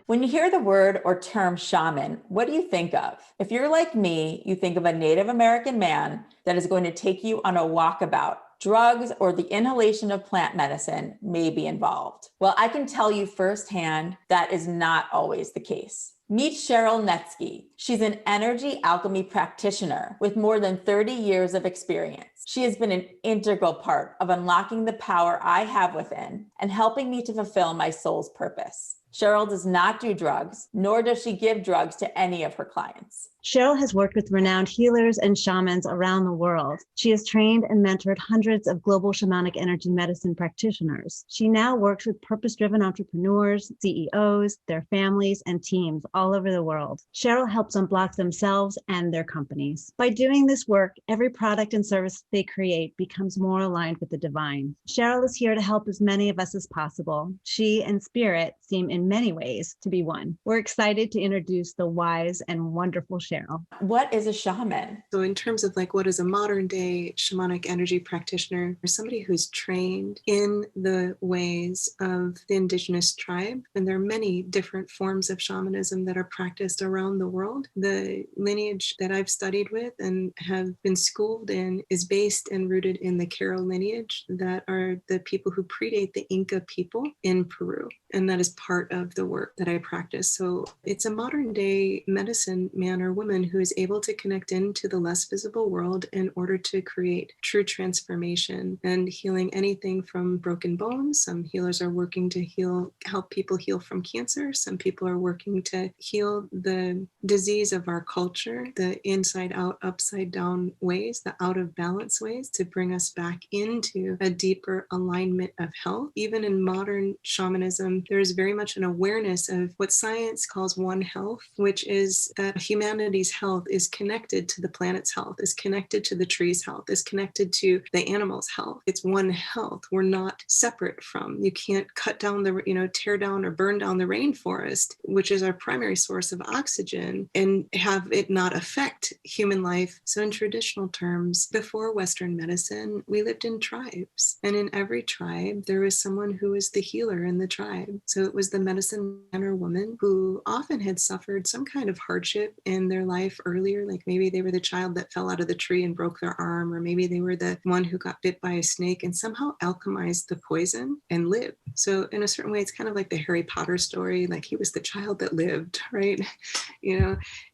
When you hear the word or term shaman, what do you think of? If you're like me, you think of a Native American man that is going to take you on a walkabout. Drugs or the inhalation of plant medicine may be involved. Well, I can tell you firsthand that is not always the case. Meet Sheryl Netzky. She's an energy alchemy practitioner with more than 30 years of experience. She has been an integral part of unlocking the power I have within and helping me to fulfill my soul's purpose. Sheryl does not do drugs, nor does she give drugs to any of her clients. Sheryl has worked with renowned healers and shamans around the world. She has trained and mentored hundreds of global shamanic energy medicine practitioners. She now works with purpose-driven entrepreneurs, CEOs, their families, and teams all over the world. Sheryl helps unblock themselves and their companies. By doing this work, every product and service they create becomes more aligned with the divine. Sheryl is here to help as many of us as possible. She and Spirit seem in many ways to be one. We're excited to introduce the wise and wonderful Sheryl. What is a shaman? So in terms of like what is a modern day shamanic energy practitioner, or somebody who's trained in the ways of the indigenous tribe, and there are many different forms of shamanism that are practiced around the world. The lineage that I've studied with and have been schooled in is based and rooted in the Cheryl lineage, that are the people who predate the Inca people in Peru. And that is part of the work that I practice. So it's a modern day medicine man or woman who is able to connect into the less visible world in order to create true transformation and healing anything from broken bones. Some healers are working to help people heal from cancer. Some people are working to heal the disease of our culture, the inside out, upside down ways, the out of balance ways, to bring us back into a deeper alignment of health. Even in modern shamanism, there is very much an awareness of what science calls one health, which is that humanity's health is connected to the planet's health, is connected to the tree's health, is connected to the animal's health. It's one health. We're not separate from. You can't cut down tear down or burn down the rainforest, which is our primary source of oxygen, and have it not affect human life. So in traditional terms, before Western medicine, we lived in tribes. And in every tribe, there was someone who was the healer in the tribe. So it was the medicine man or woman who often had suffered some kind of hardship in their life earlier, like maybe they were the child that fell out of the tree and broke their arm, or maybe they were the one who got bit by a snake and somehow alchemized the poison and lived. So in a certain way, it's kind of like the Harry Potter story, like he was the child that lived, right?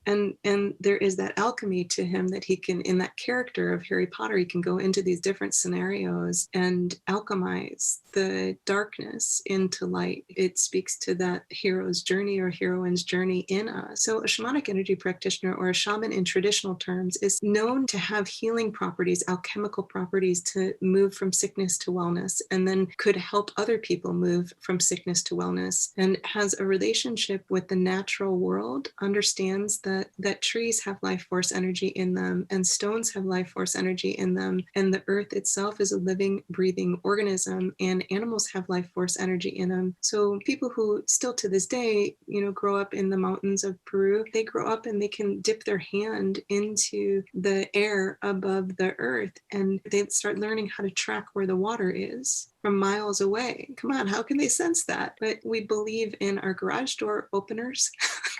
And there is that alchemy to him that he can, in that character of Harry Potter, he can go into these different scenarios and alchemize the darkness into light. It speaks to that hero's journey or heroine's journey in us. So a shamanic energy practitioner, or a shaman in traditional terms, is known to have healing properties, alchemical properties, to move from sickness to wellness, and then could help other people move from sickness to wellness, and has a relationship with the natural world, understands that trees have life force energy in them, and stones have life force energy in them, and the earth itself is a living, breathing organism, and animals have life force energy in them. So people who still to this day, grow up in the mountains of Peru, they grow up and they can dip their hand into the air above the earth, and they start learning how to track where the water is from miles away. Come on, how can they sense that? But we believe in our garage door openers.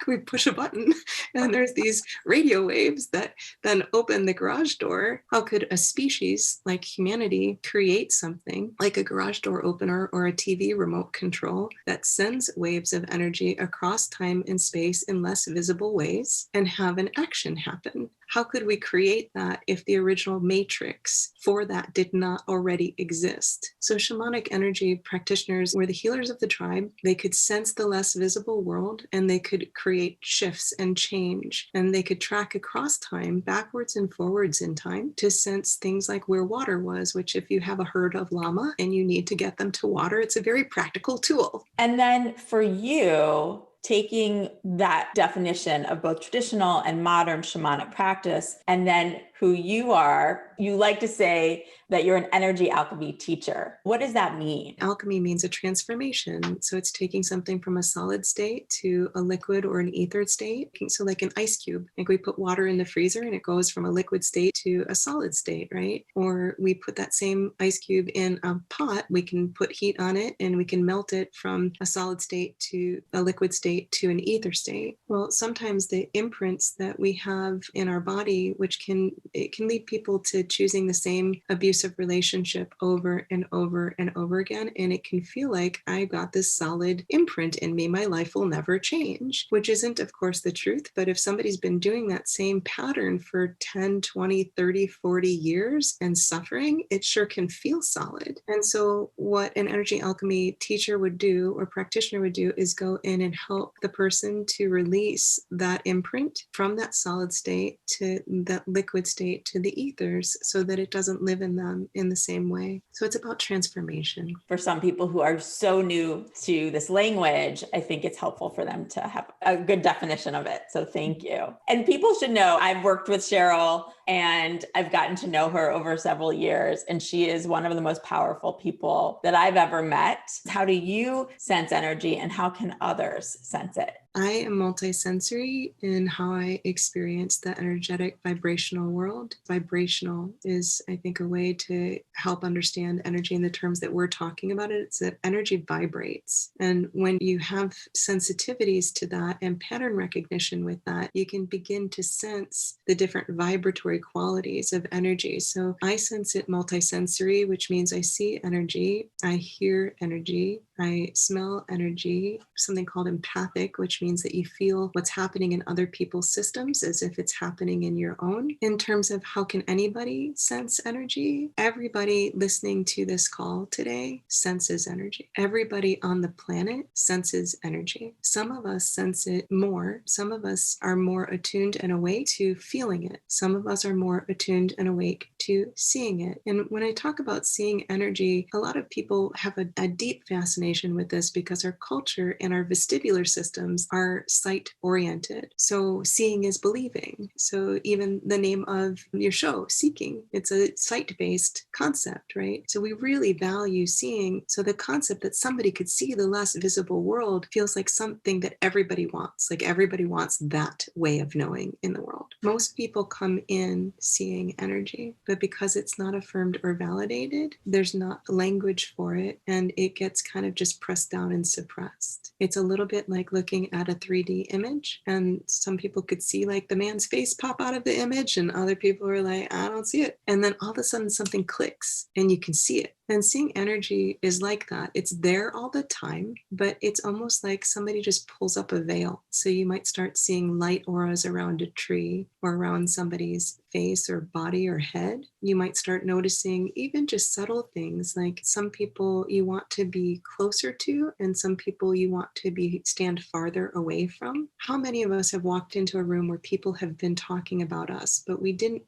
We push a button and there's these radio waves that then open the garage door. How could a species like humanity create something like a garage door opener or a TV remote control that sends waves of energy across time and space in less visible ways and have an action happen? How could we create that if the original matrix for that did not already exist? So shamanic energy practitioners were the healers of the tribe. They could sense the less visible world, and they could create shifts and change, and they could track across time, backwards and forwards in time, to sense things like where water was, which if you have a herd of llama and you need to get them to water, it's a very practical tool. And then for you, taking that definition of both traditional and modern shamanic practice, and then who you are. You like to say that you're an energy alchemy teacher. What does that mean? Alchemy means a transformation. So it's taking something from a solid state to a liquid or an ether state. So like an ice cube, like we put water in the freezer and it goes from a liquid state to a solid state, right? Or we put that same ice cube in a pot, we can put heat on it and we can melt it from a solid state to a liquid state to an ether state. Well, sometimes the imprints that we have in our body, it can lead people to choosing the same abusive relationship over and over and over again. And it can feel like I got this solid imprint in me. My life will never change, which isn't, of course, the truth. But if somebody's been doing that same pattern for 10, 20, 30, 40 years and suffering, it sure can feel solid. And so what an energy alchemy teacher would do or practitioner would do is go in and help the person to release that imprint from that solid state to that liquid state to the ethers so that it doesn't live in them in the same way. So it's about transformation. For some people who are so new to this language, I think it's helpful for them to have a good definition of it. So thank you. And people should know I've worked with Sheryl and I've gotten to know her over several years, and she is one of the most powerful people that I've ever met. How do you sense energy and how can others sense it? I am multisensory in how I experience the energetic vibrational world. Vibrational is, I think, a way to help understand energy in the terms that we're talking about it. It's that energy vibrates. And when you have sensitivities to that and pattern recognition with that, you can begin to sense the different vibratory qualities of energy. So I sense it multisensory, which means I see energy, I hear energy, I smell energy, something called empathic, which means that you feel what's happening in other people's systems as if it's happening in your own. In terms of how can anybody sense energy? Everybody listening to this call today senses energy. Everybody on the planet senses energy. Some of us sense it more. Some of us are more attuned and awake to feeling it. Some of us are more attuned and awake to seeing it. And when I talk about seeing energy, a lot of people have a deep fascination with this because our culture and our vestibular systems are sight oriented. So seeing is believing. So even the name of your show, Seeking, it's a sight-based concept, right? So we really value seeing. So the concept that somebody could see the less visible world feels like something that everybody wants. Like everybody wants that way of knowing in the world. Most people come in seeing energy, but because it's not affirmed or validated, there's not language for it, and it gets kind of just pressed down and suppressed. It's a little bit like looking at a 3D image, and some people could see like the man's face pop out of the image, and other people are like, I don't see it. And then all of a sudden something clicks and you can see it. And seeing energy is like that. It's there all the time, but it's almost like somebody just pulls up a veil. So you might start seeing light auras around a tree or around somebody's face or body or head. You might start noticing even just subtle things, like some people you want to be closer to and some people you want to stand farther away from. How many of us have walked into a room where people have been talking about us, but we didn't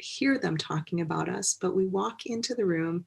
hear them talking about us, but we walk into the room,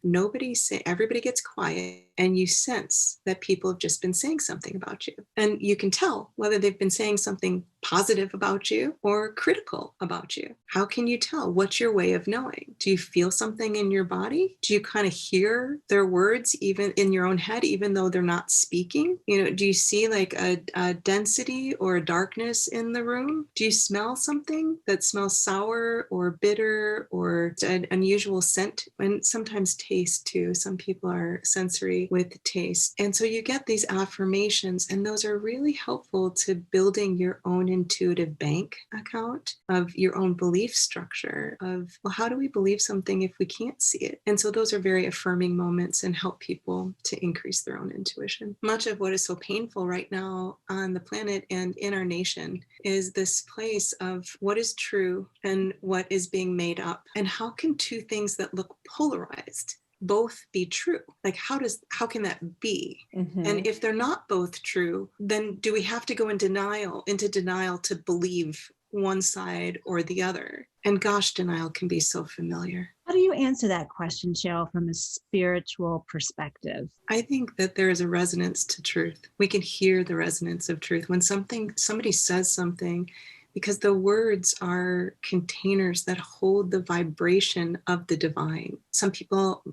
everybody gets quiet, and you sense that people have just been saying something about you. And you can tell whether they've been saying something positive about you or critical about you. How can you tell? What's your way of knowing? Do you feel something in your body? Do you kind of hear their words even in your own head, even though they're not speaking? Do you see like a density or a darkness in the room? Do you smell something that smells sour or bitter or an unusual scent? And sometimes taste too. Some people are sensory with taste. And so you get these affirmations, and those are really helpful to building your own intuitive bank account of your own belief structure of, well, how do we believe something if we can't see it? And so those are very affirming moments and help people to increase their own intuition. Much of what is so painful right now on the planet and in our nation is this place of what is true and what is being made up. And how can two things that look polarized both be true? Like how can that be? Mm-hmm. And if they're not both true, then do we have to go into denial to believe one side or the other? And gosh, denial can be so familiar. How do you answer that question, Cheryl, from a spiritual perspective? I think that there is a resonance to truth. We can hear the resonance of truth. When somebody says something, because the words are containers that hold the vibration of the divine. Some people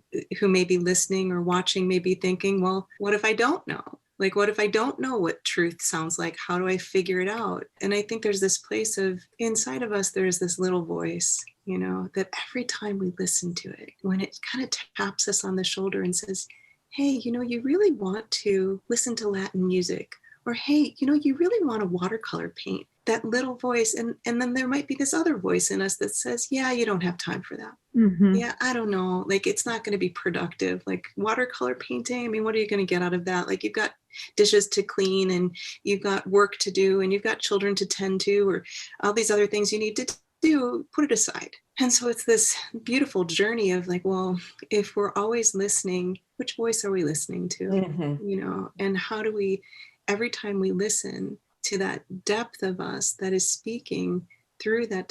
who may be listening or watching may be thinking, well, what if I don't know? Like, what if I don't know what truth sounds like? How do I figure it out? And I think there's this place of inside of us, there's this little voice, that every time we listen to it, when it kind of taps us on the shoulder and says, hey, you really want to listen to Latin music, or hey, you really want to watercolor paint. That little voice. And then there might be this other voice in us that says, yeah, you don't have time for that. Mm-hmm. Yeah, I don't know. Like, it's not going to be productive. Like watercolor painting, I mean, what are you going to get out of that? Like, you've got dishes to clean and you've got work to do and you've got children to tend to, or all these other things you need to do, put it aside. And so it's this beautiful journey of like, well, if we're always listening, which voice are we listening to? Mm-hmm. And how do we, every time we listen to that depth of us that is speaking through that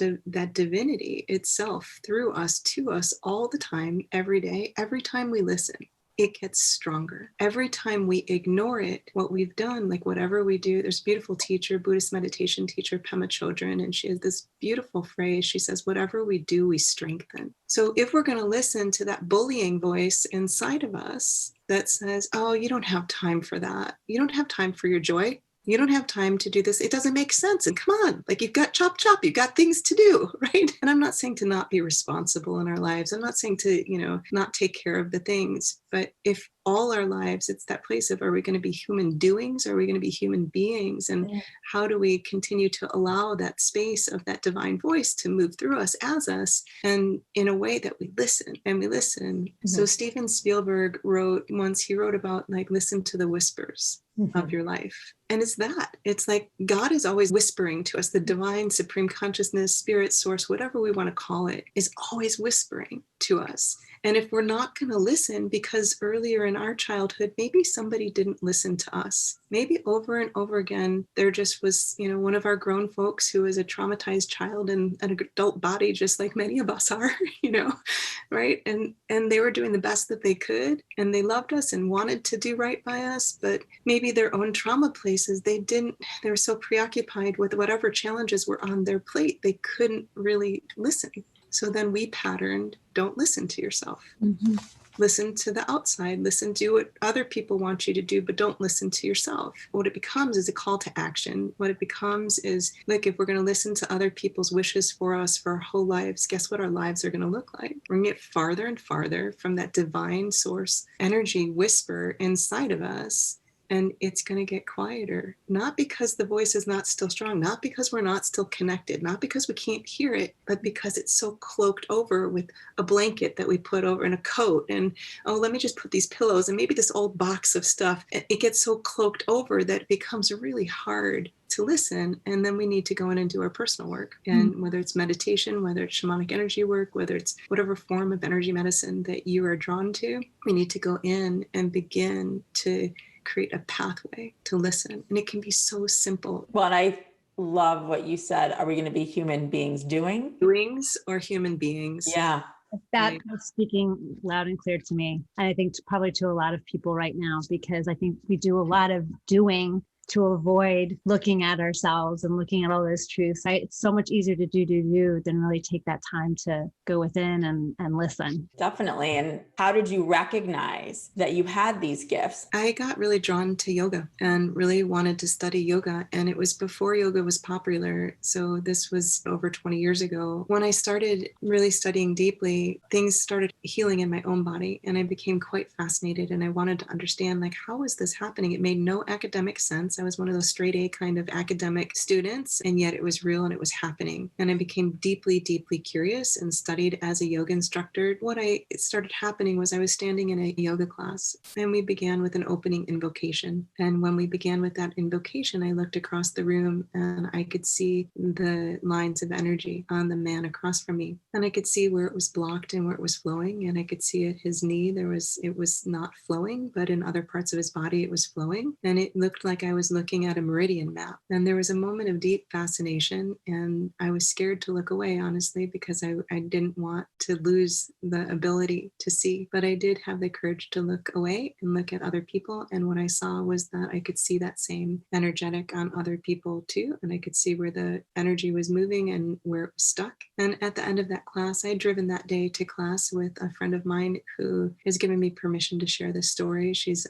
divinity itself, through us, to us all the time, every day, every time we listen, it gets stronger. Every time we ignore it, what we've done, like whatever we do, there's a beautiful teacher, Buddhist meditation teacher, Pema Chodron, and she has this beautiful phrase. She says, whatever we do, we strengthen. So if we're going to listen to that bullying voice inside of us that says, oh, you don't have time for that. You don't have time for your joy. You don't have time to do this. It doesn't make sense. And come on, like you've got chop, you've got things to do, right? And I'm not saying to not be responsible in our lives. I'm not saying to, not take care of the things. But if all our lives, it's that place of, are we going to be human doings? Or are we going to be human beings? And how do we continue to allow that space of that divine voice to move through us as us, and in a way that we listen and we listen. Mm-hmm. So Steven Spielberg wrote about like, listen to the whispers of your life. And it's like God is always whispering to us. The divine supreme consciousness, spirit, source, whatever we want to call it, is always whispering to us. And if we're not going to listen, because earlier in our childhood, maybe somebody didn't listen to us. Maybe over and over again, there just was, one of our grown folks who was a traumatized child in an adult body, just like many of us are, right? And they were doing the best that they could, and they loved us and wanted to do right by us, but maybe their own trauma places, they were so preoccupied with whatever challenges were on their plate, they couldn't really listen. So then we patterned, don't listen to yourself. Mm-hmm. Listen to the outside, do what other people want you to do, but don't listen to yourself. What it becomes is a call to action. What it becomes is, like, if we're going to listen to other people's wishes for us for our whole lives, guess what our lives are going to look like? We're going to get farther and farther from that divine source energy whisper inside of us. And it's going to get quieter, not because the voice is not still strong, not because we're not still connected, not because we can't hear it, but because it's so cloaked over with a blanket that we put over and a coat. And, oh, let me just put these pillows and maybe this old box of stuff. It gets so cloaked over that it becomes really hard to listen. And then we need to go in and do our personal work. And whether it's meditation, whether it's shamanic energy work, whether it's whatever form of energy medicine that you are drawn to, we need to go in and begin to create a pathway to listen. And it can be so simple. Well, and I love what you said. Are we going to be human beings doings or human beings? Yeah. That was speaking loud and clear to me. And I think probably to a lot of people right now, because I think we do a lot of doing to avoid looking at ourselves and looking at all those truths. It's so much easier to do than really take that time to go within and listen. Definitely. And how did you recognize that you had these gifts? I got really drawn to yoga and really wanted to study yoga. And it was before yoga was popular. So this was over 20 years ago. When I started really studying deeply, things started healing in my own body. And I became quite fascinated. And I wanted to understand, like, how is this happening? It made no academic sense. I was one of those straight A kind of academic students, and yet it was real and it was happening. And I became deeply, deeply curious and studied as a yoga instructor. What started happening was I was standing in a yoga class, and we began with an opening invocation. And when we began with that invocation, I looked across the room and I could see the lines of energy on the man across from me. And I could see where it was blocked and where it was flowing. And I could see at his knee, it was not flowing, but in other parts of his body, it was flowing. And it looked like I was was looking at a meridian map. And there was a moment of deep fascination. And I was scared to look away, honestly, because I didn't want to lose the ability to see. But I did have the courage to look away and look at other people. And what I saw was that I could see that same energetic on other people too. And I could see where the energy was moving and where it was stuck. And at the end of that class, I had driven that day to class with a friend of mine who has given me permission to share this story. She's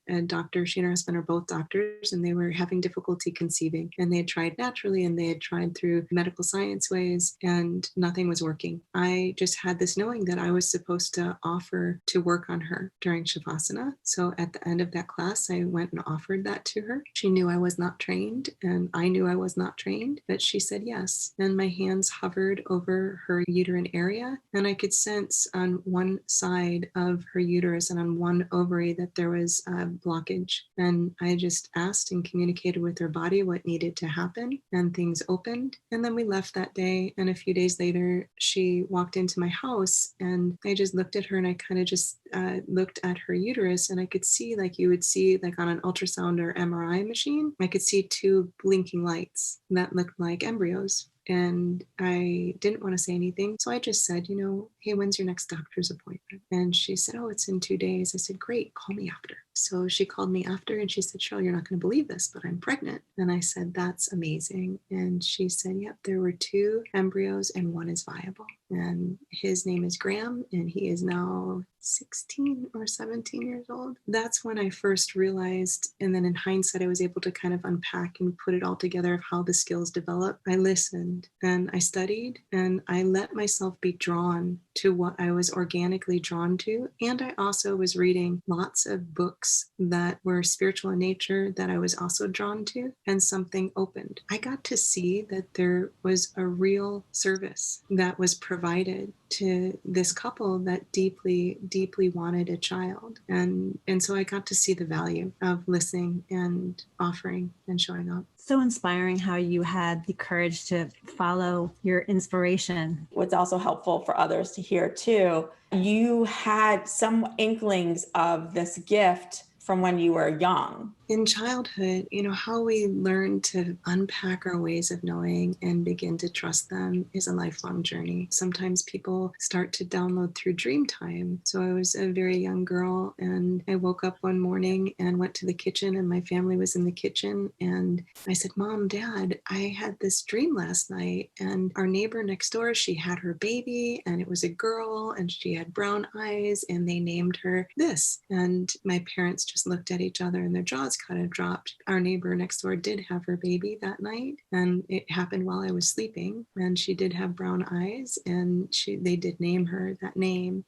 a doctor. She and her husband are both doctors, and they were having difficulty conceiving. And they had tried naturally and they had tried through medical science ways, and nothing was working. I just had this knowing that I was supposed to offer to work on her during Shavasana. So at the end of that class, I went and offered that to her. She knew I was not trained, and I knew I was not trained, but she said yes. And my hands hovered over her uterine area, and I could sense on one side of her uterus and on one ovary that there was a blockage. And I just asked and communicated with her body what needed to happen, and things opened. And then we left that day. And a few days later, she walked into my house, and I just looked at her, and I kind of just looked at her uterus, and I could see, like you would see like on an ultrasound or MRI machine, I could see two blinking lights that looked like embryos. And I didn't want to say anything. So I just said, hey, when's your next doctor's appointment? And she said, oh, it's in 2 days. I said, great, call me after. So she called me after and she said, Cheryl, you're not going to believe this, but I'm pregnant. And I said, that's amazing. And she said, yep, there were 2 embryos and 1 is viable. And his name is Graham, and he is now 16 or 17 years old. That's when I first realized, and then in hindsight, I was able to kind of unpack and put it all together of how the skills develop. I listened and I studied, and I let myself be drawn to what I was organically drawn to. And I also was reading lots of books that were spiritual in nature that I was also drawn to, and something opened. I got to see that there was a real service that was provided to this couple that deeply, deeply wanted a child. And so I got to see the value of listening and offering and showing up. So inspiring how you had the courage to follow your inspiration. What's also helpful for others to hear too, you had some inklings of this gift from when you were young. In childhood, how we learn to unpack our ways of knowing and begin to trust them is a lifelong journey. Sometimes people start to download through dream time. So I was a very young girl, and I woke up one morning and went to the kitchen, and my family was in the kitchen. And I said, Mom, Dad, I had this dream last night, and our neighbor next door, she had her baby, and it was a girl, and she had brown eyes, and they named her this. And my parents just looked at each other and their jaws kind of dropped. Our neighbor next door did have her baby that night, and it happened while I was sleeping, and she did have brown eyes, and they did name her that name.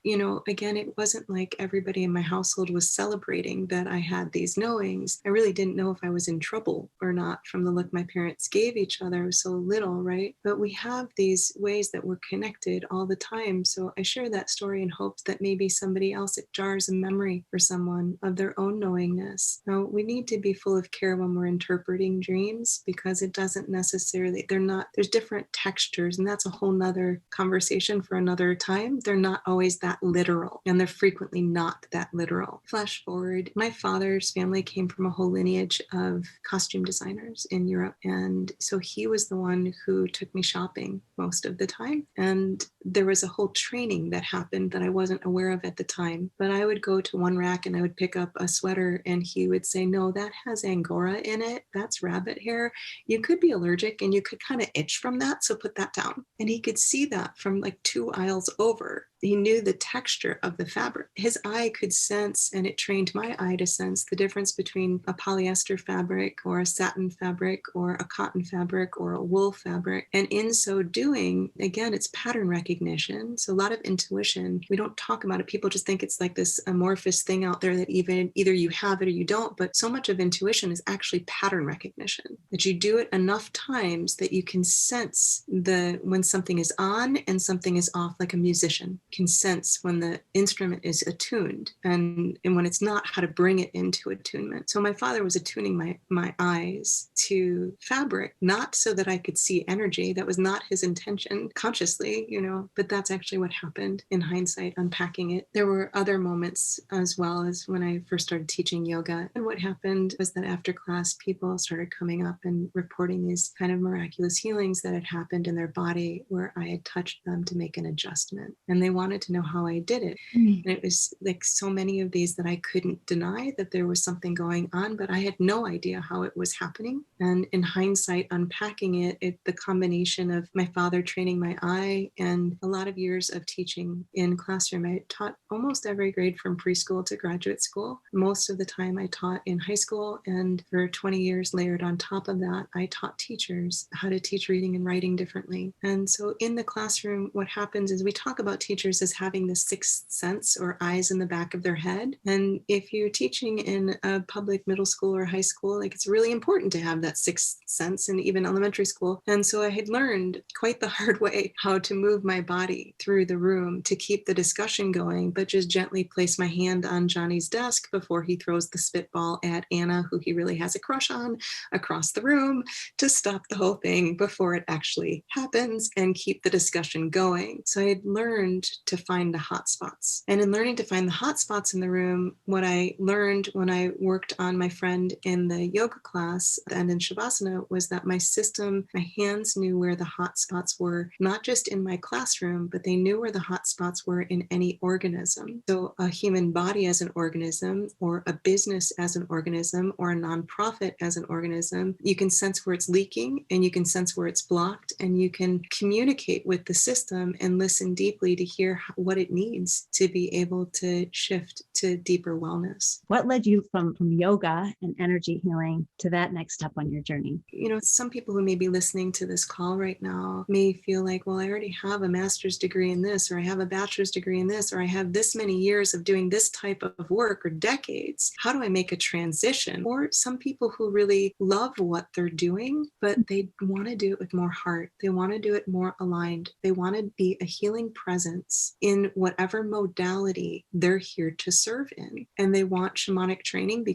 Again, it wasn't like everybody in my household was celebrating that I had these knowings. I really didn't know if I was in trouble or not from the look my parents gave each other. I was so little, right? But we have these ways that we're connected all the time. So I share that story in hopes that maybe somebody else, it jars a memory for someone of their own knowingness. Now, we need to be full of care when we're interpreting dreams, because it doesn't necessarily, there's different textures, and that's a whole nother conversation for another time. They're not always that literal, and they're frequently not that literal. Flash forward, my father's family came from a whole lineage of costume designers in Europe, and so he was the one who took me shopping most of the time. And there was a whole training that happened that I wasn't aware of at the time, but I would go to one rack and I would pick up a sweater, and he would say, no, that has Angora in it. That's rabbit hair. You could be allergic and you could kind of itch from that, so put that down. And he could see that from like 2 aisles over. He knew the texture of the fabric. His eye could sense, and it trained my eye to sense the difference between a polyester fabric or a satin fabric or a cotton fabric or a wool fabric. And in so doing, again, it's pattern recognition. So a lot of intuition. We don't talk about it. People just think it's like this amorphous thing out there that either you have it or you don't. But so much of intuition is actually pattern recognition, that you do it enough times that you can sense when something is on and something is off, like a musician can sense when the instrument is attuned and when it's not, how to bring it into attunement. So my father was attuning my eyes to fabric, not so that I could see energy. That was not his intention consciously, but that's actually what happened in hindsight, unpacking it. There were other moments as well, as when I first started teaching yoga. And what happened was that after class, people started coming up and reporting these kind of miraculous healings that had happened in their body where I had touched them to make an adjustment. And they wanted to know how I did it. And it was like so many of these that I couldn't deny that there was something going on, but I had no idea how it was happening. And in hindsight, unpacking it, the combination of my father training my eye and a lot of years of teaching in classroom. I taught almost every grade from preschool to graduate school. Most of the time I taught in high school, and for 20 years layered on top of that, I taught teachers how to teach reading and writing differently. And so in the classroom, what happens is we talk about teachers as having the sixth sense, or eyes in the back of their head. And if you're teaching in a public middle school or high school, like, it's really important to have that sixth sense, and even elementary school. And so I had learned quite the hard way how to move my body through the room to keep the discussion going, but just gently place my hand on Johnny's desk before he throws the spitball at Anna, who he really has a crush on, across the room, to stop the whole thing before it actually happens and keep the discussion going. So I had learned to find the hot spots. And in learning to find the hot spots in the room, what I learned when I worked on my friend in the yoga class and in Shavasana was that my system, my hands knew where the hot spots were, not just in my classroom, but they knew where the hot spots were in any organism. So a human body as an organism, or a business as an organism, or a nonprofit as an organism, you can sense where it's leaking, and you can sense where it's blocked, and you can communicate with the system and listen deeply to hear what it needs to be able to shift to deeper wellness. What led you from yoga and energy healing to that next step on your journey? Some people who may be listening to this call right now may feel like, well, I already have a master's degree in this, or I have a bachelor's degree in this, or I have this many years of doing this type of work, or decades. How do I make a transition? Or some people who really love what they're doing, but they want to do it with more heart. They want to do it more aligned. They want to be a healing presence in whatever modality they're here to serve in. And they want shamanic training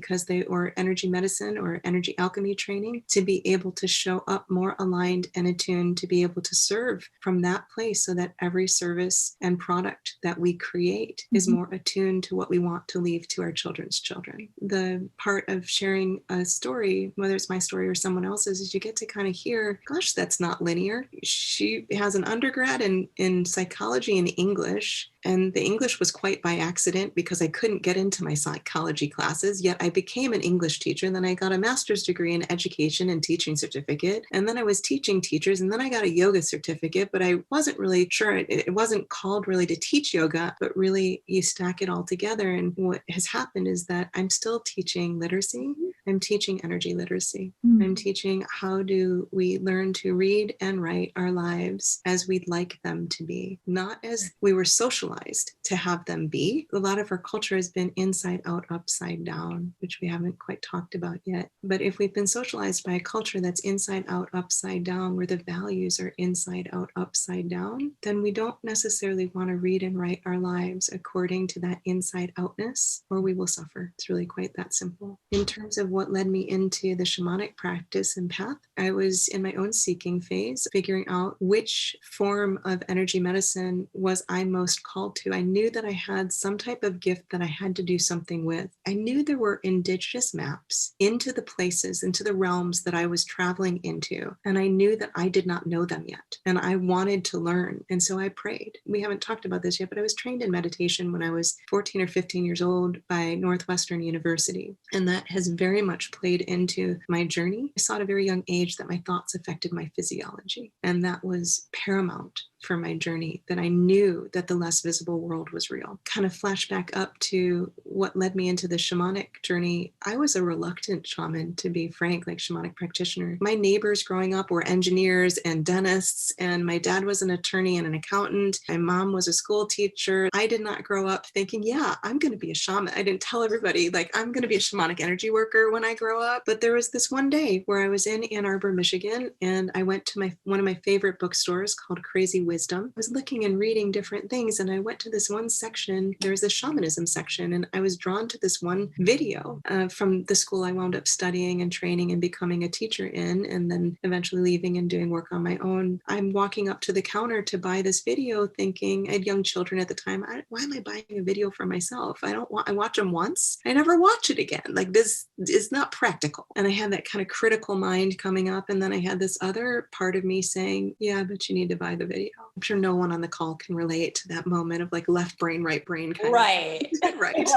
or energy medicine or energy alchemy training to be able to show up more aligned and attuned, to be able to serve from that place, so that every service and product that we create is more attuned to what we want to leave to our children's children. The part of sharing a story, whether it's my story or someone else's, is you get to kind of hear, gosh, that's not linear. She has an undergrad in psychology and English. And the English was quite by accident, because I couldn't get into my psychology classes, yet I became an English teacher. And then I got a master's degree in education and teaching certificate. And then I was teaching teachers, and then I got a yoga certificate, but I wasn't really sure. It wasn't called really to teach yoga, but really you stack it all together. And what has happened is that I'm still teaching literacy. I'm teaching energy literacy. I'm teaching how do we learn to read and write our lives as we'd like them to be, not as we were socialized to have them be. A lot of our culture has been inside out, upside down, which we haven't quite talked about yet. But if we've been socialized by a culture that's inside out, upside down, where the values are inside out, upside down, then we don't necessarily want to read and write our lives according to that inside outness, or we will suffer. It's really quite that simple. In terms of what led me into the shamanic practice and path, I was in my own seeking phase, figuring out which form of energy medicine was I most called to. I knew that I had some type of gift that I had to do something with. I knew there were indigenous maps into the places, into the realms that I was traveling into. And I knew that I did not know them yet. And I wanted to learn. And so I prayed. We haven't talked about this yet, but I was trained in meditation when I was 14 or 15 years old by Northwestern University. And that has very much played into my journey. I saw at a very young age that my thoughts affected my physiology. And that was paramount for my journey, that I knew that the less visible world was real. Kind of flashback up to what led me into the shamanic journey. I was a reluctant shaman, to be frank, like shamanic practitioner. My neighbors growing up were engineers and dentists, and my dad was an attorney and an accountant. My mom was a school teacher. I did not grow up thinking, yeah, I'm going to be a shaman. I didn't tell everybody, like, I'm going to be a shamanic energy worker when I grow up. But there was this one day where I was in Ann Arbor, Michigan, and I went to one of my favorite bookstores called Crazy Wisdom. I was looking and reading different different things. And I went to this one section, there was a shamanism section, and I was drawn to this one video from the school I wound up studying and training and becoming a teacher in, and then eventually leaving and doing work on my own. I'm walking up to the counter to buy this video thinking, I had young children at the time, why am I buying a video for myself? I watch them once, I never watch it again. Like, this is not practical. And I had that kind of critical mind coming up. And then I had this other part of me saying, yeah, but you need to buy the video. I'm sure no one on the call can relate to that moment of like left brain, right brain kind right. of. Right.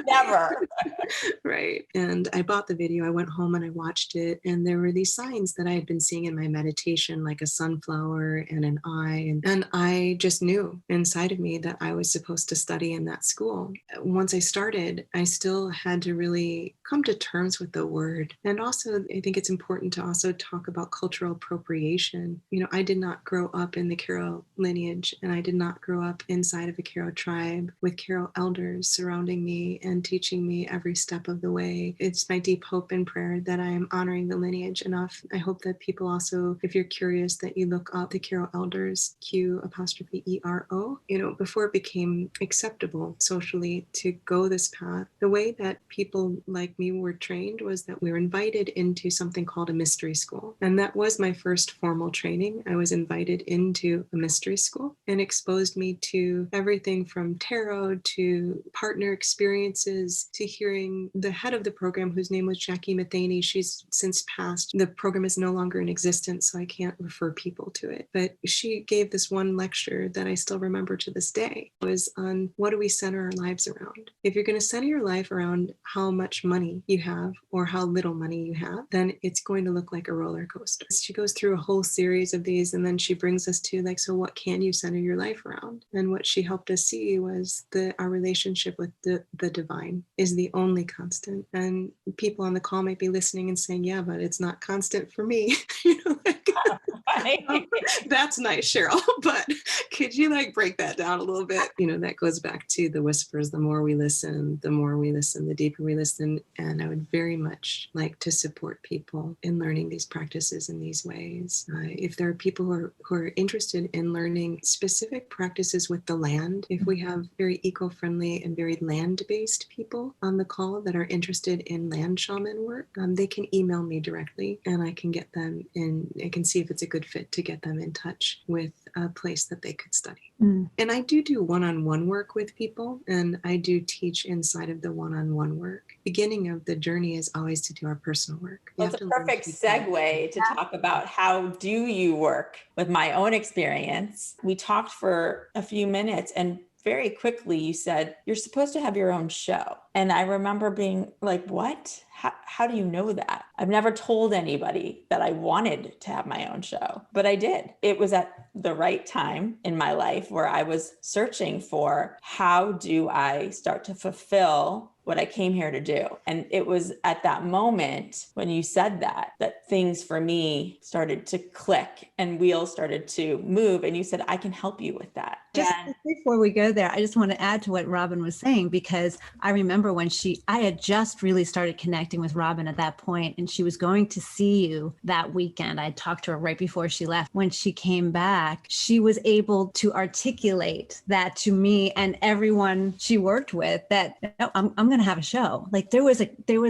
Never. Right. And I bought the video. I went home and I watched it. And there were these signs that I had been seeing in my meditation, like a sunflower and an eye. And I just knew inside of me that I was supposed to study in that school. Once I started, I still had to really come to terms with the word. And also, I think it's important to also talk about cultural appropriation. You know, I did not grow up in the Cheryl lineage, and I did not grow up inside of a Cheryl tribe with Cheryl elders surrounding me and teaching me every step of the way. It's my deep hope and prayer that I am honoring the lineage enough. I hope that people also, if you're curious, that you look up the Cheryl elders, Q''ERO, you know, before it became acceptable socially to go this path. The way that people like me were trained was that we were invited into something called a mystery school. And that was my first formal training. I was invited into a mystery school and exposed me to everything from tarot to partner experiences to hearing the head of the program, whose name was Jackie Matheny. She's since passed. The program is no longer in existence, so I can't refer people to it. But she gave this one lecture that I still remember to this day. It was on what do we center our lives around? If you're going to center your life around how much money you have or how little money you have, then it's going to look like a roller coaster. She goes through a whole series of these, and then she brings us to like, so what can you center your life around? And what she helped us see was our relationship with the divine is the only constant. And people on the call might be listening and saying, yeah, but it's not constant for me. You know, like, that's nice, Cheryl, but could you like break that down a little bit? You know, that goes back to the whispers. The more we listen, the deeper we listen. And I would very much like to support people in learning these practices in these ways. If there are people who are interested in learning specific practices with the land, if we have very eco-friendly and very land-based people on the call that are interested in land shaman work, they can email me directly and I can get them in. I can see if it's a good fit to get them in touch with a place that they could study. And I do one-on-one work with people, and I do teach inside of the one-on-one work. Beginning of the journey is always to do our personal work. Well, it's a perfect segue to talk about how do you work with my own experience. We talked for a few minutes, and very quickly you said, you're supposed to have your own show. And I remember being like, what? How do you know that? I've never told anybody that I wanted to have my own show, but I did. It was at the right time in my life where I was searching for how do I start to fulfill what I came here to do. And it was at that moment when you said that things for me started to click and wheels started to move. And you said, I can help you with that. Just before we go there, I just want to add to what Robyn was saying, because I remember when I had just really started connecting with Robyn at that point, and she was going to see you that weekend. I talked to her right before she left. When she came back, she was able to articulate that to me and everyone she worked with that, no, I'm going to have a show. Like there was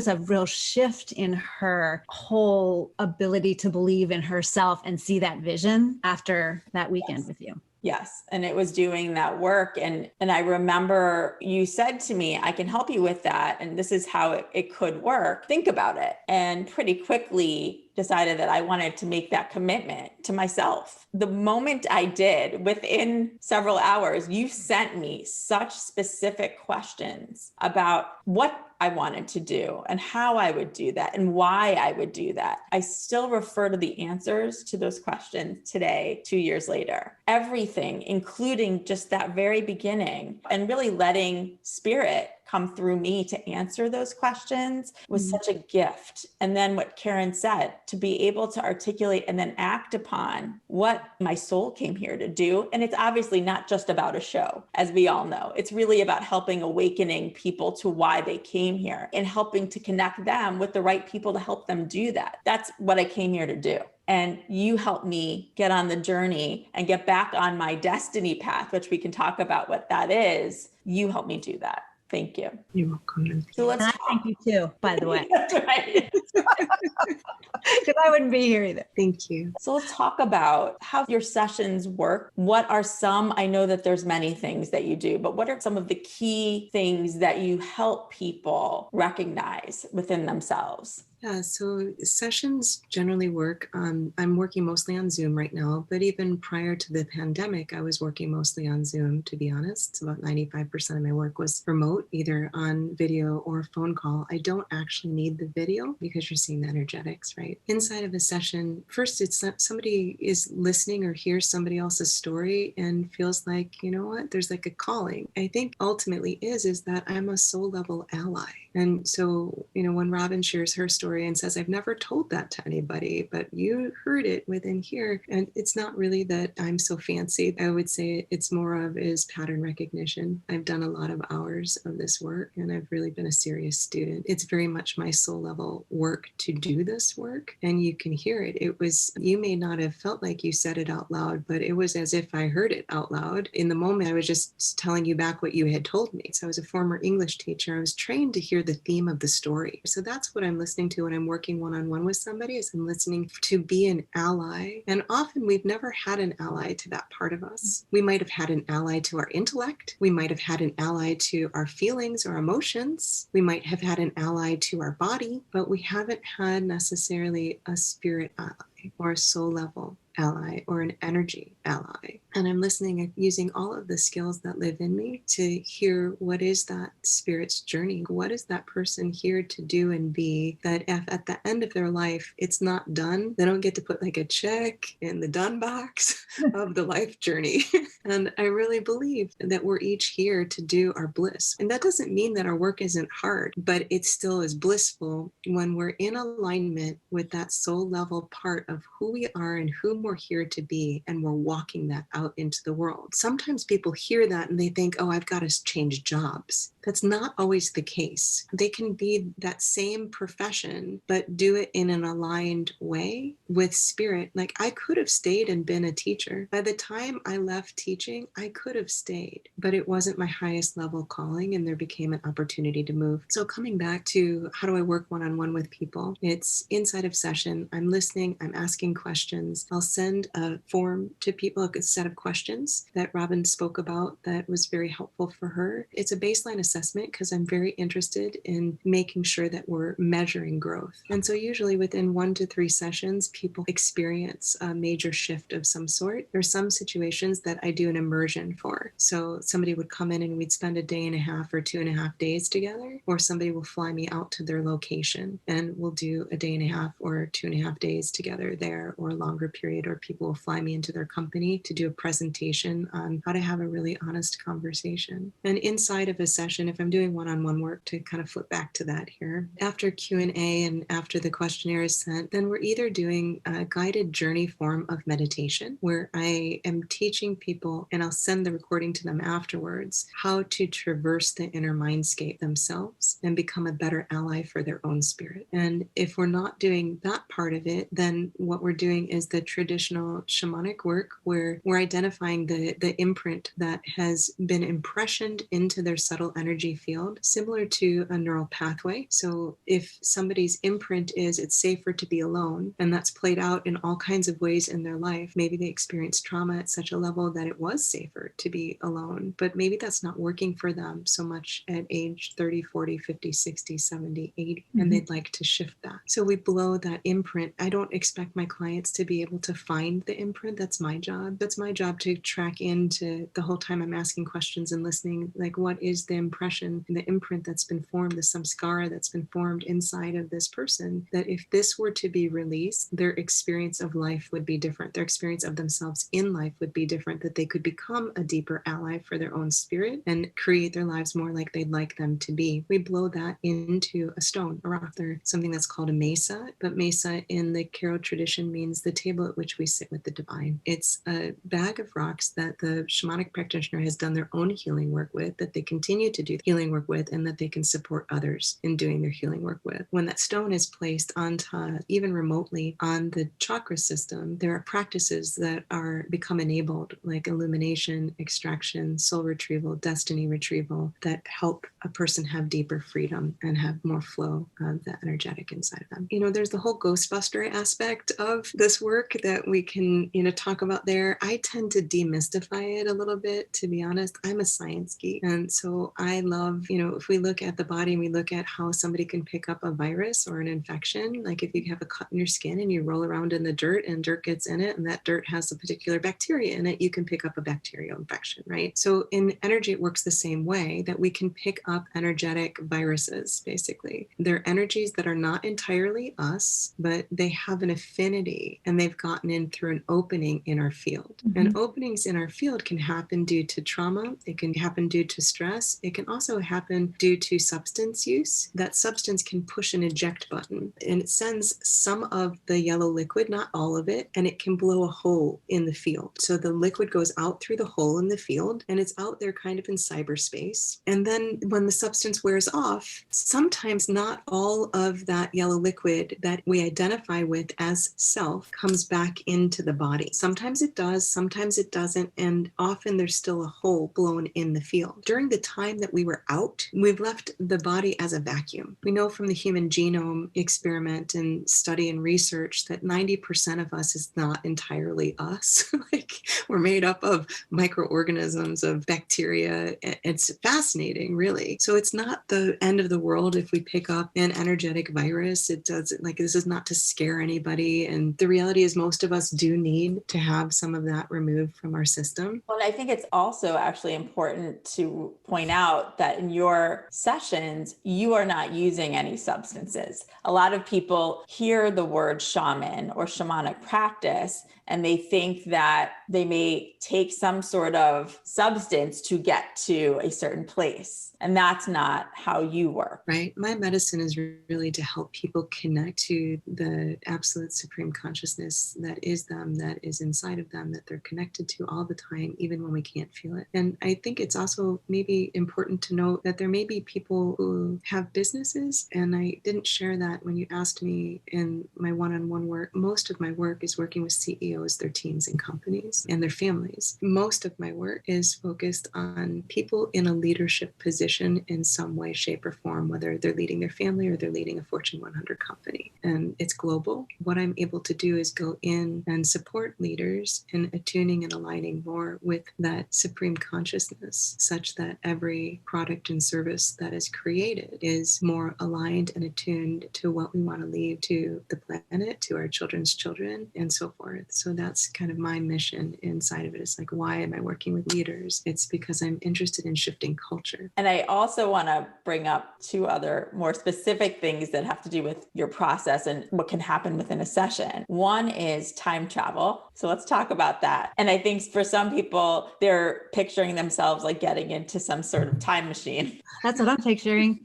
a real shift in her whole ability to believe in herself and see that vision after that weekend with you. Yes. And it was doing that work. And I remember you said to me, I can help you with that. And this is how it could work. Think about it. And pretty quickly decided that I wanted to make that commitment to myself. The moment I did, within several hours, you sent me such specific questions about what I wanted to do and how I would do that and why I would do that. I still refer to the answers to those questions today, 2 years later. Everything, including just that very beginning and really letting spirit come through me to answer those questions was such a gift. And then what Karen said, to be able to articulate and then act upon what my soul came here to do. And it's obviously not just about a show, as we all know. It's really about helping awakening people to why they came here and helping to connect them with the right people to help them do that. That's what I came here to do. And you helped me get on the journey and get back on my destiny path, which we can talk about what that is. You helped me do that. Thank you. You're welcome. So let's And I thank you too, by the way, That's right. because I wouldn't be here either. Thank you. So let's talk about how your sessions work. What are some, I know that there's many things that you do, but what are some of the key things that you help people recognize within themselves? Yeah, so sessions generally work. I'm working mostly on Zoom right now, but even prior to the pandemic, I was working mostly on Zoom, to be honest. It's about 95% of my work was remote, either on video or phone call. I don't actually need the video because you're seeing the energetics, right? Inside of a session, first, it's that somebody is listening or hears somebody else's story and feels like, you know what, there's like a calling. I think ultimately is that I'm a soul level ally. And so, when Robyn shares her story and says, I've never told that to anybody, but you heard it within here. And it's not really that I'm so fancy. I would say it's more of is pattern recognition. I've done a lot of hours of this work and I've really been a serious student. It's very much my soul level work to do this work. And you can hear it. You may not have felt like you said it out loud, but it was as if I heard it out loud. In the moment, I was just telling you back what you had told me. So I was a former English teacher. I was trained to hear the theme of the story. So that's what I'm listening to when I'm working one-on-one with somebody, is I'm listening to be an ally. And often we've never had an ally to that part of us. We might have had an ally to our intellect. We might have had an ally to our feelings or emotions. We might have had an ally to our body, but we haven't had necessarily a spirit ally or a soul level ally or an energy ally. And I'm listening and using all of the skills that live in me to hear what is that spirit's journey? What is that person here to do and be, that if at the end of their life, it's not done, they don't get to put like a check in the done box of the life journey. And I really believe that we're each here to do our bliss. And that doesn't mean that our work isn't hard, but it still is blissful when we're in alignment with that soul level part of who we are and whom we're here to be, and we're walking that out into the world. Sometimes people hear that and they think, oh, I've got to change jobs. That's not always the case. They can be that same profession, but do it in an aligned way with spirit. Like I could have stayed and been a teacher. By the time I left teaching, I could have stayed, but it wasn't my highest level calling, and there became an opportunity to move. So coming back to how do I work one-on-one with people? It's inside of session. I'm listening, I'm asking questions. I'll send a form to people, a set of questions that Robyn spoke about that was very helpful for her. It's a baseline assessment because I'm very interested in making sure that we're measuring growth. And so usually within 1 to 3 sessions, people experience a major shift of some sort. There's some situations that I do an immersion for. So somebody would come in and we'd spend a day and a half or 2.5 days together, or somebody will fly me out to their location and we'll do a day and a half or 2.5 days together there, or a longer period, or people will fly me into their company to do a presentation on how to have a really honest conversation. And inside of a session, if I'm doing one-on-one work, to kind of flip back to that here, after Q&A and after the questionnaire is sent, then we're either doing a guided journey form of meditation where I am teaching people, and I'll send the recording to them afterwards, how to traverse the inner mindscape themselves and become a better ally for their own spirit. And if we're not doing that part of it, then what we're doing is the traditional shamanic work where we're identifying the imprint that has been impressioned into their subtle energy field, similar to a neural pathway. So if somebody's imprint is it's safer to be alone, and that's played out in all kinds of ways in their life, maybe they experienced trauma at such a level that it was safer to be alone, but maybe that's not working for them so much at age 30, 40, 50, 60, 70, 80, and they'd like to shift that. So we blow that imprint. I don't expect my clients to be able to find the imprint. That's my job. job to track into the whole time I'm asking questions and listening, like what is the impression and the imprint that's been formed, the samskara that's been formed inside of this person, that if this were to be released, their experience of life would be different. Their experience of themselves in life would be different, that they could become a deeper ally for their own spirit and create their lives more like they'd like them to be. We blow that into a stone, a rock. There's something that's called a mesa, but mesa in the Karo tradition means the table at which we sit with the divine. It's a bag of rocks that the shamanic practitioner has done their own healing work with, that they continue to do healing work with, and that they can support others in doing their healing work with. When that stone is placed onto, even remotely on the chakra system, there are practices that are become enabled, like illumination, extraction, soul retrieval, destiny retrieval, that help a person have deeper freedom and have more flow of the energetic inside of them. There's the whole Ghostbuster aspect of this work that we can, talk about there. I tend to demystify it a little bit, to be honest. I'm a science geek. And so I love, if we look at the body and we look at how somebody can pick up a virus or an infection, like if you have a cut in your skin and you roll around in the dirt and dirt gets in it and that dirt has a particular bacteria in it, you can pick up a bacterial infection, right? So in energy, it works the same way, that we can pick up energetic viruses, basically. They're energies that are not entirely us, but they have an affinity and they've gotten in through an opening in our field. And openings in our field can happen due to trauma. It can happen due to stress. It can also happen due to substance use. That substance can push an eject button and it sends some of the yellow liquid, not all of it, and it can blow a hole in the field. So the liquid goes out through the hole in the field and it's out there kind of in cyberspace. And then when the substance wears off, sometimes not all of that yellow liquid that we identify with as self comes back into the body. Sometimes it does, sometimes it doesn't, and often there's still a hole blown in the field. During the time that we were out, we've left the body as a vacuum. We know from the human genome experiment and study and research that 90% of us is not entirely us. Like, we're made up of microorganisms, of bacteria. It's fascinating, really. So it's not the end of the world if we pick up an energetic virus. It doesn't, like, this is not to scare anybody. And the reality is most of us do need to have some of that removed from our system. Well, I think it's also actually important to point out that in your sessions, you are not using any substances. A lot of people hear the word shaman or shamanic practice, and they think that they may take some sort of substance to get to a certain place. And that's not how you work. Right. My medicine is really to help people connect to the absolute supreme consciousness that is them, that is inside of them, that they're connected to all the time, even when we can't feel it. And I think it's also maybe important to note that there may be people who have businesses, and I didn't share that when you asked me in my one-on-one work. Most of my work is working with CEOs, their teams and companies, and their families. Most of my work is focused on people in a leadership position in some way, shape, or form, whether they're leading their family or they're leading a Fortune 100 company. And it's global. What I'm able to do is go in and support leaders in attuning and aligning more with that supreme consciousness, such that every product and service that is created is more aligned and attuned to what we want to leave to the planet, to our children's children, and so forth. So that's kind of my mission inside of it. It's like, why am I working with leaders? It's because I'm interested in shifting culture. And I also want to bring up two other more specific things that have to do with your process and what can happen within a session. One is time travel. So let's talk about that. And I think for some people, they're picturing themselves like getting into some sort of time machine. That's what I'm picturing.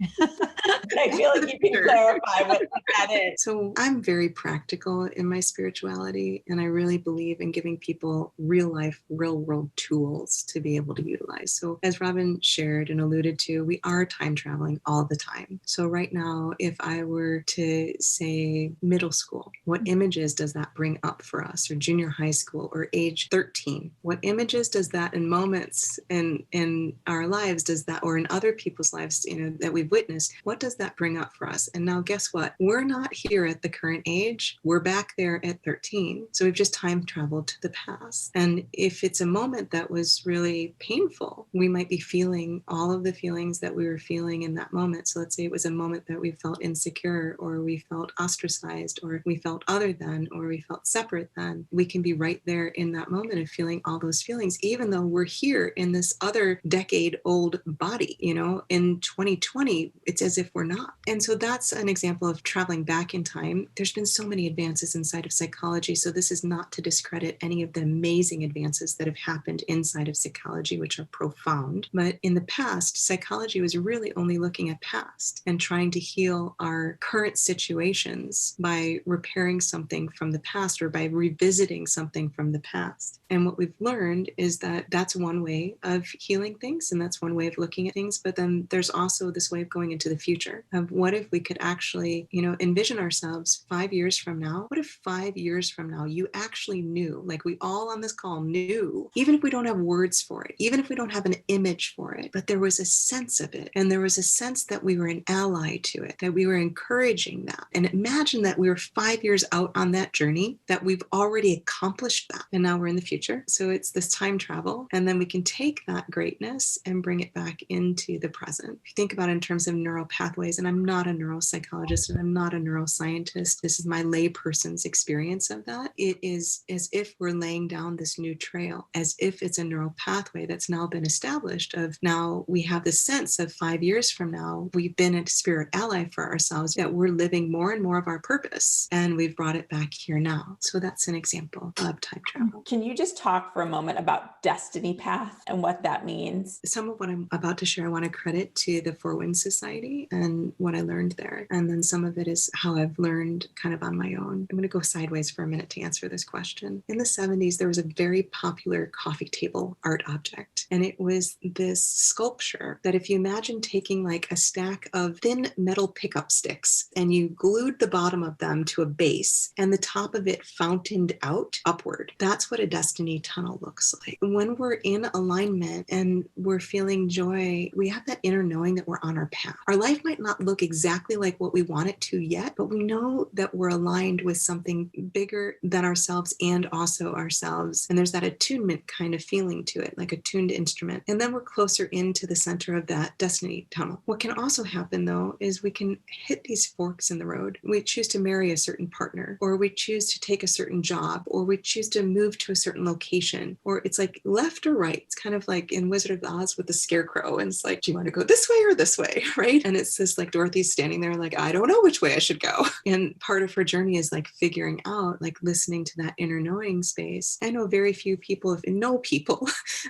I feel like you can clarify what that is. So I'm very practical in my spirituality, and I really believe in giving people real life, real world tools to be able to utilize. So as Robyn shared and alluded to, we are time traveling all the time. So right now, if I were to say middle school, what images does that bring up for us? Or junior high school, or age 13? What images does that in moments in our lives does that, or in other people's lives, that we've witnessed, what does that that bring up for us? And now guess what? We're not here at the current age. We're back there at 13. So we've just time traveled to the past. And if it's a moment that was really painful, we might be feeling all of the feelings that we were feeling in that moment. So let's say it was a moment that we felt insecure, or we felt ostracized, or we felt other than, or we felt separate than. We can be right there in that moment of feeling all those feelings, even though we're here in this other decade-old body. In 2020, it's as if we're not. And so that's an example of traveling back in time. There's been so many advances inside of psychology. So this is not to discredit any of the amazing advances that have happened inside of psychology, which are profound. But in the past, psychology was really only looking at past and trying to heal our current situations by repairing something from the past, or by revisiting something from the past. And what we've learned is that that's one way of healing things, and that's one way of looking at things. But then there's also this way of going into the future of what if we could actually, envision ourselves 5 years from now. What if 5 years from now you actually knew, like we all on this call knew, even if we don't have words for it, even if we don't have an image for it, but there was a sense of it. And there was a sense that we were an ally to it, that we were encouraging that. And imagine that we were 5 years out on that journey, that we've already accomplished that. And now we're in the future. So it's this time travel. And then we can take that greatness and bring it back into the present. If you think about it in terms of neural pathways, and I'm not a neuropsychologist and I'm not a neuroscientist, this is my layperson's experience of that. It is as if we're laying down this new trail, as if it's a neural pathway that's now been established of now we have this sense of 5 years from now, we've been a spirit ally for ourselves, that we're living more and more of our purpose, and we've brought it back here now. So that's an example of time travel. Can you just talk for a moment about destiny path and what that means? Some of what I'm about to share, I want to credit to the Four Winds Society and what I learned there. And then some of it is how I've learned kind of on my own. I'm going to go sideways for a minute to answer this question. In the 70s, there was a very popular coffee table art object. And it was this sculpture that if you imagine taking like a stack of thin metal pickup sticks and you glued the bottom of them to a base and the top of it fountained out upward, that's what a destiny tunnel looks like. When we're in alignment and we're feeling joy, we have that inner knowing that we're on our path. Our life might not look exactly like what we want it to yet, but we know that we're aligned with something bigger than ourselves and also ourselves. And there's that attunement kind of feeling to it, like a tuned instrument. And then we're closer into the center of that destiny tunnel. What can also happen though is we can hit these forks in the road. We choose to marry a certain partner, or we choose to take a certain job, or we choose to move to a certain location, or it's like left or right. It's kind of like in Wizard of Oz with the scarecrow. And it's like, do you want to go this way or this way? Right. And it's this like Dorothy's standing there like, I don't know which way I should go. And part of her journey is like figuring out, like listening to that inner knowing space. I know very few people, if no people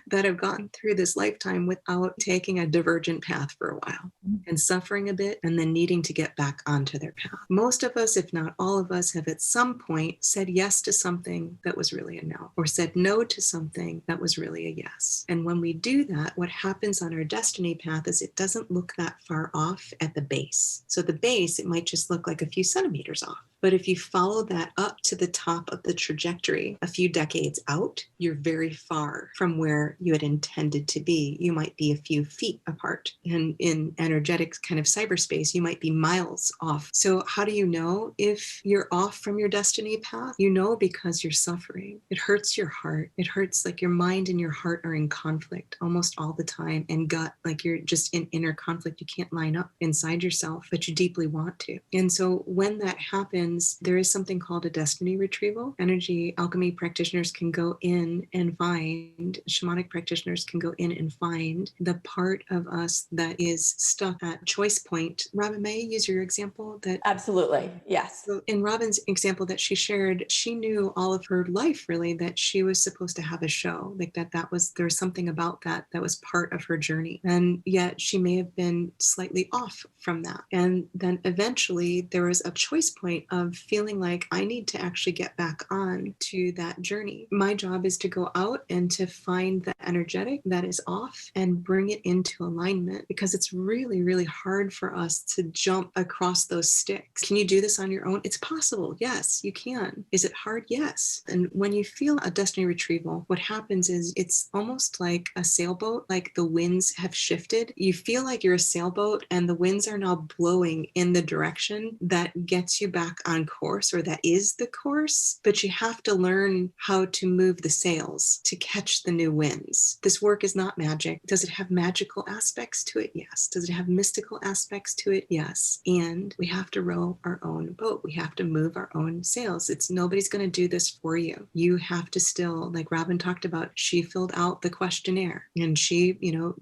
that have gone through this lifetime without taking a divergent path for a while and suffering a bit and then needing to get back onto their path. Most of us, if not all of us, have at some point said yes to something that was really a no, or said no to something that was really a yes. And when we do that, what happens on our destiny path is it doesn't look that far off at the base. So the base, it might just look like a few centimeters off. But if you follow that up to the top of the trajectory a few decades out, you're very far from where you had intended to be. You might be a few feet apart. And in energetic kind of cyberspace, you might be miles off. So how do you know if you're off from your destiny path? You know because you're suffering. It hurts your heart. It hurts like your mind and your heart are in conflict almost all the time, and gut, like you're just in inner conflict. You can't line up inside yourself, but you deeply want to. And so when that happens, there is something called a destiny retrieval. Energy alchemy practitioners can go in and find, shamanic practitioners can go in and find the part of us that is stuck at choice point. Robyn, may I use your example? That Absolutely. Yes. So in Robyn's example that she shared, she knew all of her life really that she was supposed to have a show, like there was something about that was part of her journey. And yet she may have been slightly off from that. And then eventually there was a choice point of feeling like I need to actually get back on to that journey. My job is to go out and to find the energetic that is off and bring it into alignment, because it's really, really hard for us to jump across those sticks. Can you do this on your own? It's possible. Yes, you can. Is it hard? Yes. And when you feel a destiny retrieval, what happens is it's almost like a sailboat, like the winds have shifted. You feel like you're a sailboat and the winds are now blowing in the direction that gets you back on course, or that is the course, but you have to learn how to move the sails to catch the new winds. This work is not magic. Does it have magical aspects to it? Yes. Does it have mystical aspects to it? Yes. And we have to row our own boat. We have to move our own sails. Nobody's going to do this for you. You have to still, like Robyn talked about, she filled out the questionnaire and she,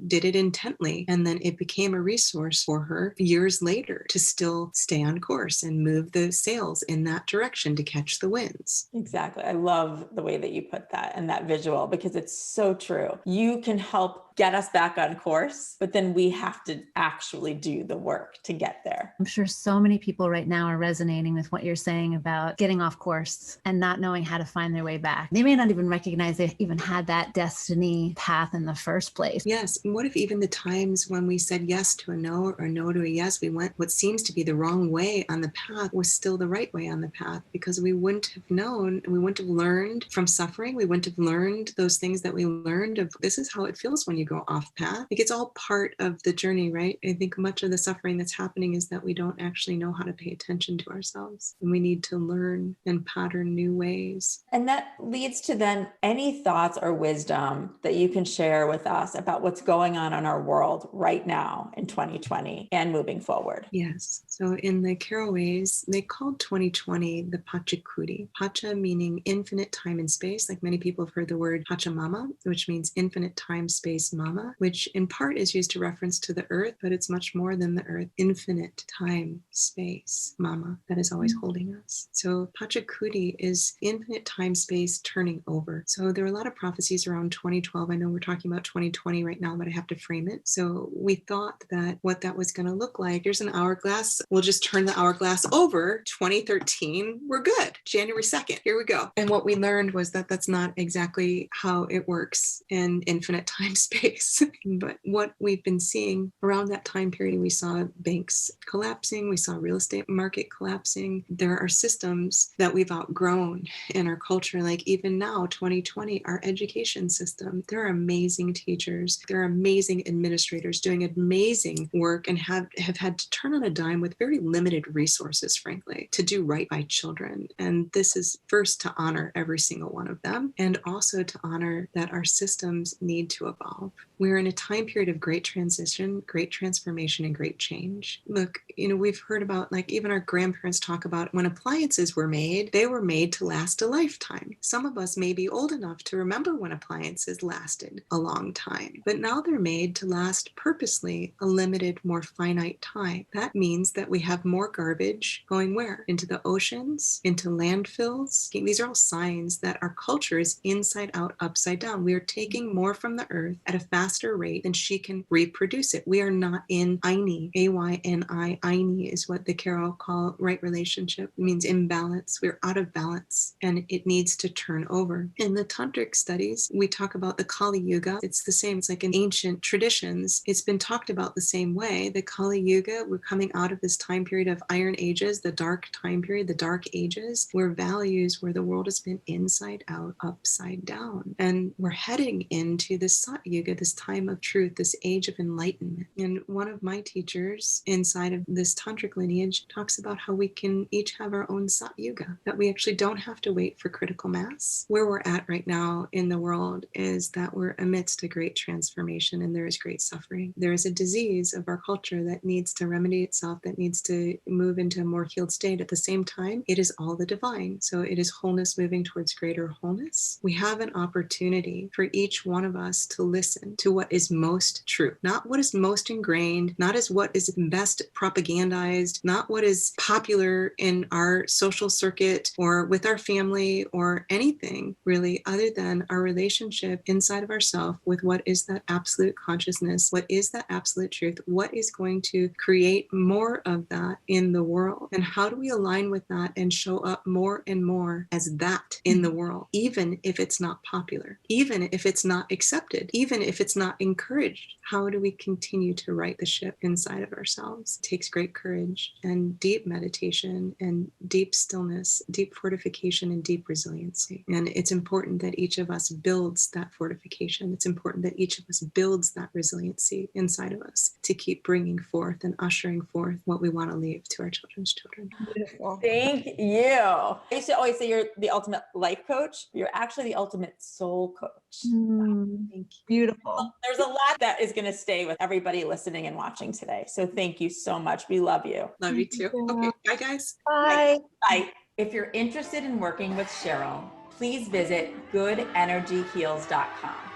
did it intently. And then it became a resource for her years later to still stay on course and move the sails in that direction to catch the winds. Exactly. I love the way that you put that and that visual, because it's so true. You can help get us back on course, but then we have to actually do the work to get there. I'm sure so many people right now are resonating with what you're saying about getting off course and not knowing how to find their way back. They may not even recognize they even had that destiny path in the first place. Yes. And what if even the times when we said yes to a no or no to a yes, we went what seems to be the wrong way on the path was still the right way on the path, because we wouldn't have known, and we wouldn't have learned from suffering. We wouldn't have learned those things that we learned of this is how it feels when you go off path. Like it's all part of the journey, right? I think much of the suffering that's happening is that we don't actually know how to pay attention to ourselves, and we need to learn and pattern new ways. And that leads to then any thoughts or wisdom that you can share with us about what's going on in our world right now in 2020 and moving forward. Yes. So in the Carol ways, they called 2020 the Pachakuri. Pacha meaning infinite time and space. Like many people have heard the word Pachamama, which means infinite time, space, mama, which in part is used to reference to the earth, but it's much more than the earth. Infinite time, space, mama, that is always holding us. So Pachakuri is infinite time, space turning over. So there are a lot of prophecies around 2012. I know we're talking about 2020 right now, but I have to frame it. So we thought that what that was going to look like, here's an hourglass. We'll just turn the hourglass over. 2013, we're good. January 2nd, here we go. And what we learned was that that's not exactly how it works in infinite time space. But what we've been seeing around that time period, we saw banks collapsing, we saw real estate market collapsing. There are systems that we've outgrown in our culture. Like even now, 2020, our education system, there are amazing teachers, there are amazing administrators doing amazing work and have had to turn on a dime with very limited resources, frankly, to do right by children. And this is first to honor every single one of them, and also to honor that our systems need to evolve. We're in a time period of great transition, great transformation, and great change. Look, we've heard about, like, even our grandparents talk about when appliances were made, they were made to last a lifetime. Some of us may be old enough to remember when appliances lasted a long time, but now they're made to last purposely a limited, more finite time. That means that we have more garbage going where? Into the oceans, into landfills. These are all signs that our culture is inside out, upside down. We are taking more from the earth at a faster rate than she can reproduce it. We are not in Ayni, A-Y-N-I. Ayni is what the Carol call right relationship. It means imbalance. We're out of balance and it needs to turn over. In the tantric studies, we talk about the Kali Yuga. It's the same. It's like in ancient traditions. It's been talked about the same way. The Kali Yuga, we're coming out of this time period of iron ages, the dark time period, the dark ages, where the world has been inside out, upside down. And we're heading into this Sat Yuga, this time of truth, this age of enlightenment. And one of my teachers inside of this tantric lineage talks about how we can each have our own Sat Yuga, that we actually don't have to wait for critical mass. Where we're at right now in the world is that we're amidst a great transformation and there is great suffering. There is a disease of our culture that needs to remedy itself, that needs to move into a more healed state. At the same time, it is all the divine. So it is wholeness moving towards greater wholeness. We have an opportunity for each one of us to listen to what is most true, not what is most ingrained, not as what is best propagandized, not what is popular in our social circuit or with our family or anything really, other than our relationship inside of ourselves with what is that absolute consciousness, what is that absolute truth, what is going to create more of that in the world, and how do we align with that and show up more and more as that in the world, even if it's not popular, even if it's not accepted, even if it's not encouraged. How do we continue to right the ship inside of ourselves? It takes great courage and deep meditation and deep stillness, deep fortification and deep resiliency. And it's important that each of us builds that fortification. It's important that each of us builds that resiliency inside of us to keep bringing forth and ushering forth what we want to leave to our children's children. Beautiful. Thank you. I used to always say you're the ultimate life coach. You're actually the ultimate soul coach. Mm, Thank you. beautiful. There's a lot that is going to stay with everybody listening and watching today. So thank you so much. We love you. Love you too. Okay, bye guys. Bye. Bye. If you're interested in working with Cheryl, please visit goodenergyheals.com.